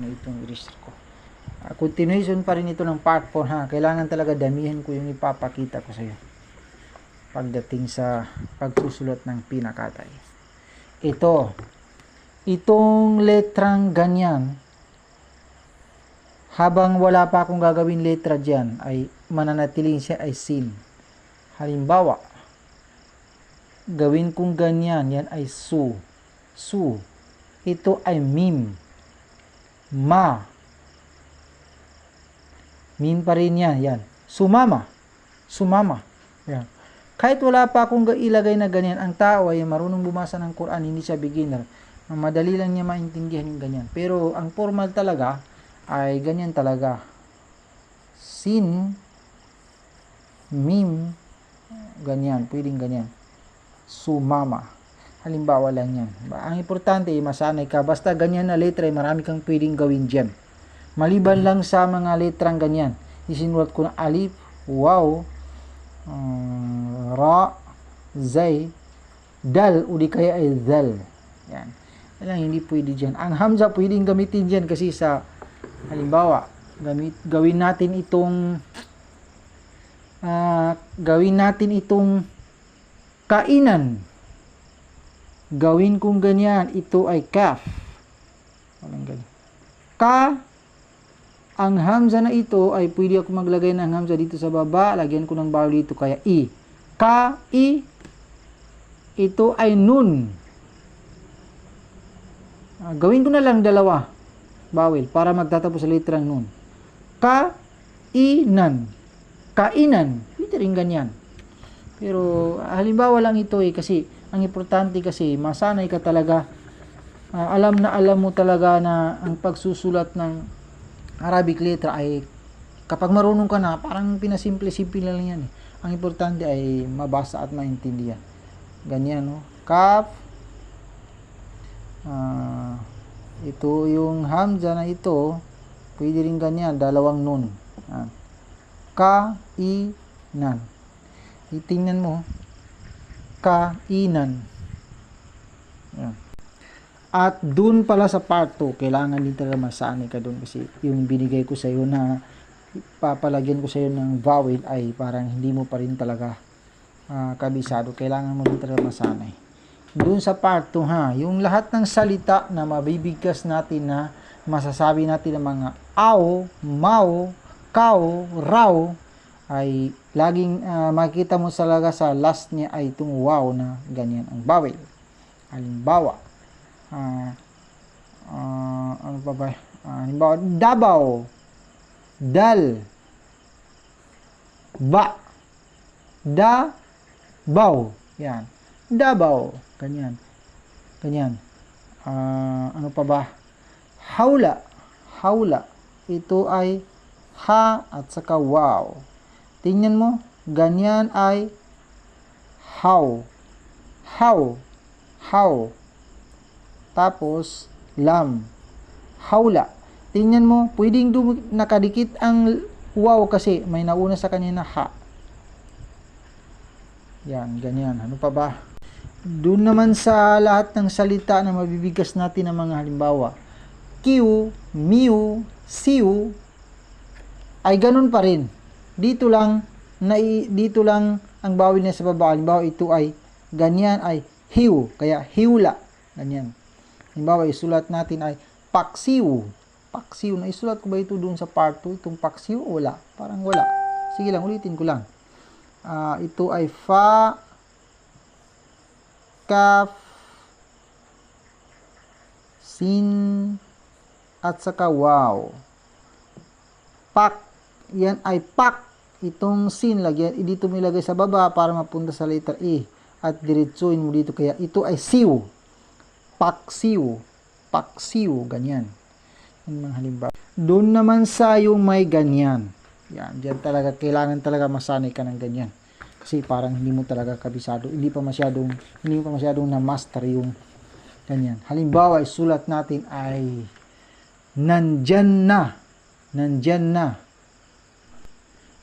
na itong i-register ko. Continuation pa rin ito ng part 4 ha. Kailangan talaga damihan ko yung ipapakita ko sa iyo pagdating sa pagsusulat ng pinakatay. Itong letrang ganyan, habang wala pa akong gagawin letra dyan, ay mananatiling siya ay sin. Halimbawa, gawin kong ganyan, yan ay su. Ito ay mim. Ma. Min pa rin yan. Sumama. Yan. Kahit wala pa akong ilagay na ganyan, ang tao ay marunong bumasa ng Quran, hindi siya beginner. Madali lang niya maintindihan yung ganyan. Pero ang formal talaga ay ganyan talaga. Sin, mim, ganyan. Pwedeng ganyan. Sumama. Halimbawa lang yan. Ang importante ay masanay ka. Basta ganyan na letra ay marami kang pwedeng gawin dyan. Maliban lang sa mga letrang ganyan. Isinulat ko na alif, waw, ra, zay, dal, o di kaya ay dal. Yan. Hindi pwede dyan. Ang hamza pwedeng gamitin dyan kasi sa, halimbawa, gawin natin itong kainan. Gawin kong ganyan, ito ay kaf. Walang ganyan. Ang hamza na ito ay pwede ako maglagay ng hamza dito sa baba, lagyan ko ng bawal dito kaya i. Ito ay nun. Gawin ko na lang dalawa bawal para magtatapos sa letrang nun. Kainan. Pwede rin ganyan. Pero halimbawa lang ito kasi ang importante kasi masanay ka talaga. Alam mo talaga na ang pagsusulat ng Arabic letra ay kapag marunong ka na, parang pinasimple-simple lang yan. Ang importante ay mabasa at maintindihan. Ganyan, no? Kaf. Ito yung hamza na ito. Pwede rin ganyan, dalawang nun. Kainan. Itingnan mo. Kainan. Yan. At dun pala sa part 2, kailangan din talaga masanay ka dun kasi yung binigay ko sa iyo na papalagyan ko sa iyo ng vowel ay parang hindi mo pa rin talaga kabisado. Kailangan mo din talaga masanay. Dun sa part 2 ha, yung lahat ng salita na mabibigkas natin na masasabi natin ng mga aw, mau, kaw, raw ay laging makikita mo talaga sa last niya ay itong wow na ganyan ang vowel. Halimbawa, ano pa ba? Halimbawa, dabaw, dal, ba, dabaw. Yan. Dabaw. Ganyan. Ano pa ba? Hawla. Ito ay ha at saka wow. Tingnan mo, ganyan ay how. Tapos lam. Hawla. Tingnan mo, pwedeng nakadikit ang wow kasi may nauna sa kanya na ha. Yan, ganyan. Ano pa ba? Doon naman sa lahat ng salita na mabibigas natin ng mga halimbawa. Kiu, miu, siu ay ganun pa rin. Dito lang ang bawal niya sa baba. Halimbawa ito ay ganyan ay hiu, kaya hiula. Ganyan. Halimbawa, isulat natin ay paksiw. Na isulat ko ba ito doon sa part 2? Itong paksiw o wala? Parang wala. Sige lang, ulitin ko lang. Ito ay fa, kaf, sin, at saka wow. Pak. Yan ay pak. Itong sin, dito mo ilagay sa baba para mapunta sa letter E. At diretsuin mo dito. Kaya ito ay siw. Paksiw, ganyan. Yan mga halimbawa. Doon naman sa yung may ganyan. Yan, diyan talaga, kailangan talaga masanay ka ng ganyan. Kasi parang hindi mo talaga kabisado, hindi mo pa masyadong na-master yung ganyan. Halimbawa, isulat natin ay nandyan na.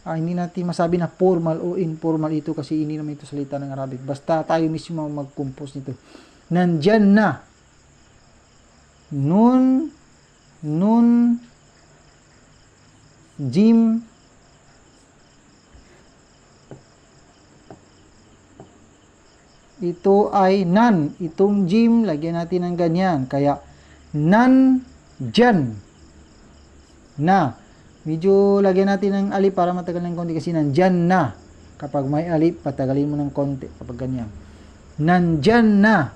Hindi natin masabi na formal o informal ito kasi hindi naman ito salita ng Arabic. Basta tayo mismo mag-compose nito. Nandyan na. Nun, nun, jim, ito ay nan. Itong jim, lagyan natin ng ganyan. Kaya, nan, jan, na. Medyo lagyan natin ng alip para matagal ng konti kasi nandyan na. Kapag may alip, patagalin mo ng konti. Kapag ganyan. Nandyan na.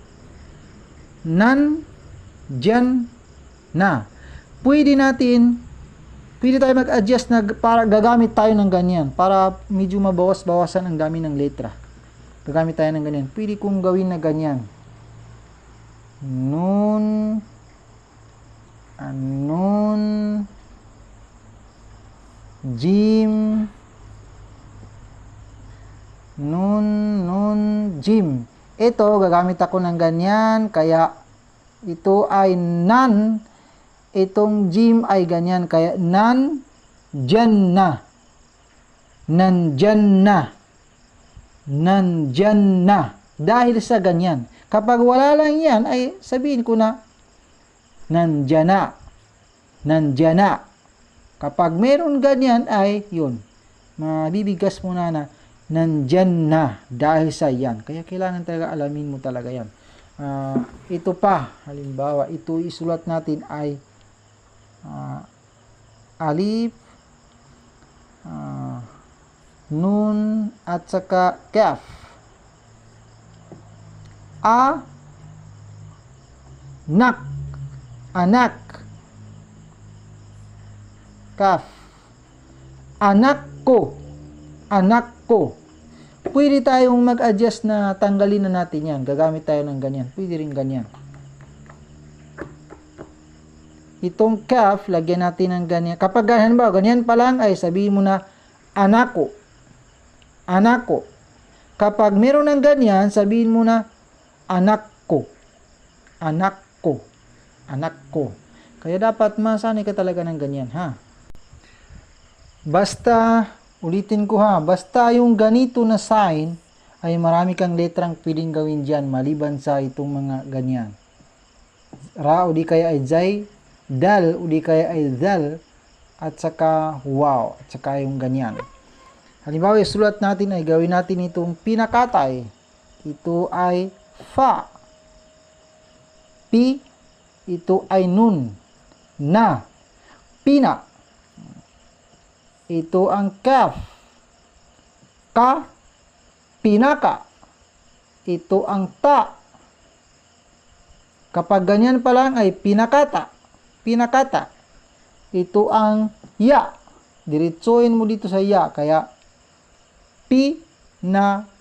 Nandyan na. Pwede tayo mag-adjust na para gagamit tayo ng ganyan. Para medyo mabawas-bawasan ang dami ng letra. Gagamit tayo ng ganyan. Pwede kong gawin na ganyan. Nun, jim, jim. Ito, gagamit ako ng ganyan. Kaya, ito ay nan. Itong jim ay ganyan. Kaya, nan, dyan na. Nandyan na. Nandyan na. Dahil sa ganyan. Kapag wala lang yan, ay sabihin ko na, nandyan na. Nandyan na. Kapag meron ganyan, ay yun. Mabibigas mo na nandyan na. Dahil sa yan. Kaya kailangan talaga alamin mo talaga yan. Ito pa, halimbawa, ito isulat natin ay alif, nun, at saka kaf. Nak, anak, kaf. Anak ko, anak ko. Pwede tayong mag-adjust na tanggalin na natin yan. Gagamit tayo ng ganyan. Pwede rin ganyan. Itong kaf, lagyan natin ng ganyan. Kapag ganyan ba, ganyan pa lang, ay sabihin mo na, anak ko. Anak ko. Kapag meron ng ganyan, sabihin mo na, anak ko. Anak ko. Anak ko. Kaya dapat masanay ka talaga ng ganyan, ha? Basta, ulitin ko ha, basta yung ganito na sign, ay marami kang letrang pwedeng gawin dyan, maliban sa itong mga ganyan. Ra, o di kaya ay zay, dal, o di kaya ay dal, at saka wow, at saka yung ganyan. Halimbawa, sulat natin ay gawin natin itong pinakatay. Ito ay fa. Pi, ito ay nun. Na, pina. Ito ang kaf. Ka, pinaka. Ito ang ta. Kapag ganyan pa lang ay pinakata. Pinakata. Ito ang ya. Diretsoin mo dito sa ya. Kaya, pinakatay.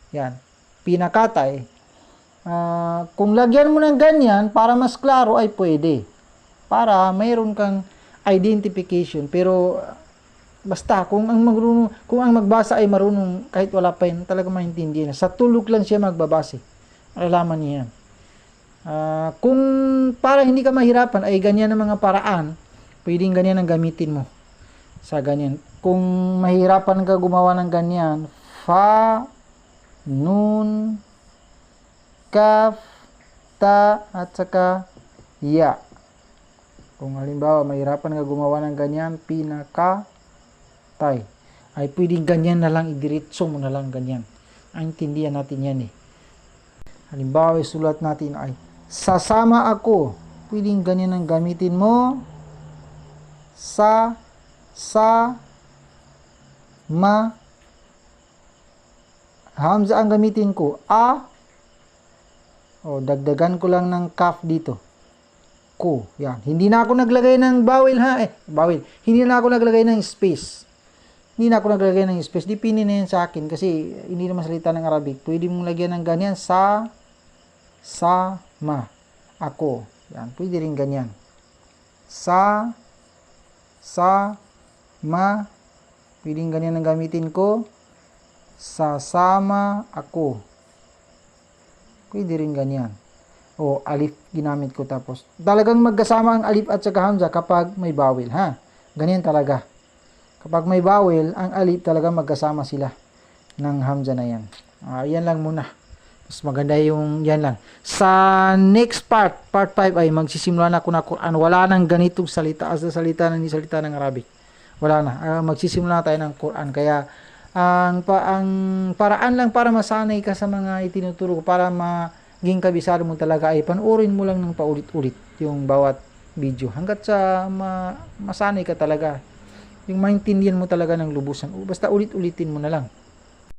Yan. Pinakatay. Kung lagyan mo ng ganyan, para mas klaro ay pwede. Para mayroon kang identification. Pero, basta, kung ang magbasa ay marunong, kahit wala pa yun, talaga maintindihan. Sa tulog lang siya magbabase. Malalaman niya yan. Kung para hindi ka mahirapan, ay ganyan ang mga paraan, pwedeng ganyan ang gamitin mo. Sa ganyan. Kung mahirapan ka gumawa ng ganyan, fa, nun, kaf, ta, at saka ya. Kung halimbawa mahirapan ka gumawa ng ganyan, pinakatay, ay pwedeng ganyan na lang, idiretso mo na lang ganyan. Ang intindihan natin yan eh. Halimbawa, isulat natin ay sasama ako. Pwedeng ganyan ang gamitin mo. Ma, hamza ang gamitin ko. Dagdagan ko lang ng kaf dito. Ko, yan. Hindi na ako naglagay ng bawel ha. Bawel. Hindi na ako naglagay ng space. Hindi na ako naglagay ng space. Dipinin na yan sa akin kasi hindi naman salita ng Arabic. Pwede mong lagyan ng ganyan. Ma, ako. Yan. Pwede rin ganyan. Ma, pwedeng ganyan ang gamitin ko. Sasama ako. Pwede rin ganyan. Alif ginamit ko tapos. Talagang magkasama ang alif at saka hamza kapag may bawel, ha? Ganyan talaga. Kapag may bawel, ang alif talaga magkasama sila ng hamza na yan. Yan lang muna. Mas maganda yung yan lang. Sa next part 5 ay magsisimula na ako na Quran. Wala nang ganitong salita as salita ng Arabic. Wala na. Magsisimula na tayo ng Quran. Kaya ang paraan lang para masanay ka sa mga itinuturo ko, para maging kabisado mo talaga, ay panoorin mo lang ng paulit-ulit yung bawat video hanggat sa masanay ka talaga. Yung maintindihan mo talaga ng lubusan. Basta ulit-ulitin mo na lang.